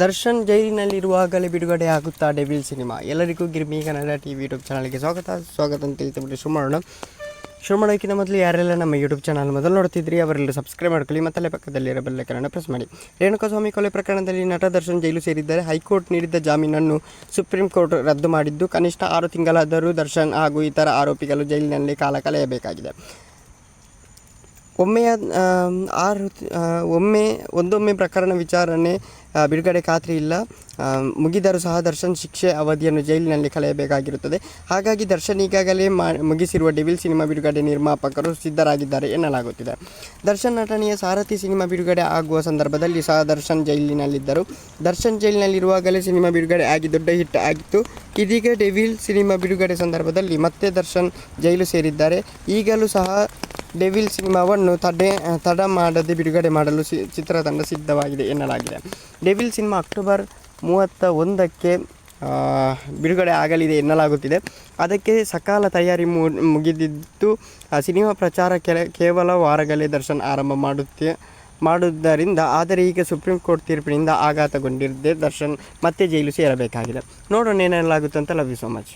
ದರ್ಶನ್ ಜೈಲಿನಲ್ಲಿರುವಾಗಲೇ ಬಿಡುಗಡೆ ಆಗುತ್ತಾ devil cinema. ಎಲ್ಲರಿಗೂ ಗಿರ್ಮಿ ಕನ್ನಡ ಟಿವಿ ಯೂಟ್ಯೂಬ್ ಚಾನಲ್ಗೆ ಸ್ವಾಗತ ಅಂತ ಹೇಳ್ತಿಬಿಟ್ಟು ಶುರು ಮಾಡೋಕ್ಕಿಂತ ಮೊದಲು ಯಾರೆಲ್ಲ ನಮ್ಮ ಯೂಟ್ಯೂಬ್ ಚಾನಲ್ ಮೊದಲು ನೋಡ್ತಿದ್ರಿ ಅವರೆಲ್ಲ ಸಬ್ಸ್ಕ್ರೈಬ್ ಮಾಡ್ಕೊಳ್ಳಿ, ಮತ್ತಲ್ಲೇ ಪಕ್ಕದಲ್ಲಿರೋ ಬೆಲ್ ಐಕಾನ್ ಪ್ರೆಸ್ ಮಾಡಿ. ರೇಣುಕಾಸ್ವಾಮಿ ಕೊಲೆ ಪ್ರಕರಣದಲ್ಲಿ ನಟ ದರ್ಶನ್ ಜೈಲು ಸೇರಿದ್ದಾರೆ. ಹೈಕೋರ್ಟ್ ನೀಡಿದ್ದ ಜಾಮೀನನ್ನು ಸುಪ್ರೀಂ ಕೋರ್ಟ್ ರದ್ದು ಮಾಡಿದ್ದು, ಕನಿಷ್ಠ 6 ತಿಂಗಳಾದರೂ ದರ್ಶನ್ ಹಾಗೂ ಇತರ ಆರೋಪಿಗಳು ಜೈಲಿನಲ್ಲಿ ಕಾಲ ಕಳೆಯಬೇಕಾಗಿದೆ. ಒಂದೊಮ್ಮೆ ಪ್ರಕರಣ ವಿಚಾರಣೆ ಬಿಡುಗಡೆ ಖಾತ್ರಿ ಇಲ್ಲ. ಮುಗಿದರೂ ಸಹ ದರ್ಶನ್ ಶಿಕ್ಷೆ ಅವಧಿಯನ್ನು ಜೈಲಿನಲ್ಲಿ ಕಳೆಯಬೇಕಾಗಿರುತ್ತದೆ. ಹಾಗಾಗಿ ದರ್ಶನ್ ಈಗಾಗಲೇ ಮುಗಿಸಿರುವ ಡೆವಿಲ್ ಸಿನಿಮಾ ಬಿಡುಗಡೆ ನಿರ್ಮಾಪಕರು ಸಿದ್ಧರಾಗಿದ್ದಾರೆ ಎನ್ನಲಾಗುತ್ತಿದೆ. ದರ್ಶನ್ ನಟನೆಯ ಸಾರಥಿ ಸಿನಿಮಾ ಬಿಡುಗಡೆ ಆಗುವ ಸಂದರ್ಭದಲ್ಲಿ ಸಹ ದರ್ಶನ್ ಜೈಲಿನಲ್ಲಿದ್ದರು. ದರ್ಶನ್ ಜೈಲಿನಲ್ಲಿರುವಾಗಲೇ ಸಿನಿಮಾ ಬಿಡುಗಡೆ ಆಗಿ ದೊಡ್ಡ ಹಿಟ್ ಆಗಿತ್ತು. ಇದೀಗ ಡೆವಿಲ್ ಸಿನಿಮಾ ಬಿಡುಗಡೆ ಸಂದರ್ಭದಲ್ಲಿ ಮತ್ತೆ ದರ್ಶನ್ ಜೈಲು ಸೇರಿದ್ದಾರೆ. ಈಗಲೂ ಸಹ ಡೆವಿಲ್ ಸಿನಿಮಾವನ್ನು ತಡ ಮಾಡದೆ ಬಿಡುಗಡೆ ಮಾಡಲು ಚಿತ್ರತಂಡ ಸಿದ್ಧವಾಗಿದೆ ಎನ್ನಲಾಗಿದೆ. ಡೆವಿಲ್ ಸಿನಿಮಾ ಅಕ್ಟೋಬರ್ 31ಕ್ಕೆ ಬಿಡುಗಡೆ ಆಗಲಿದೆ ಎನ್ನಲಾಗುತ್ತಿದೆ. ಅದಕ್ಕೆ ಸಕಾಲ ತಯಾರಿ ಮುಗಿದಿದ್ದು, ಸಿನಿಮಾ ಪ್ರಚಾರ ಕೇವಲ ವಾರಗಳೇ ದರ್ಶನ್ ಆರಂಭ ಮಾಡುವುದರಿಂದ. ಆದರೆ ಈಗ ಸುಪ್ರೀಂ ಕೋರ್ಟ್ ತೀರ್ಪಿನಿಂದ ಆಘಾತಗೊಂಡಿದ್ದೇ ದರ್ಶನ್ ಮತ್ತೆ ಜೈಲು ಸೇರಬೇಕಾಗಿದೆ. ನೋಡೋಣ ಏನೆಲ್ಲಾಗುತ್ತೆ ಅಂತ. Love you so much.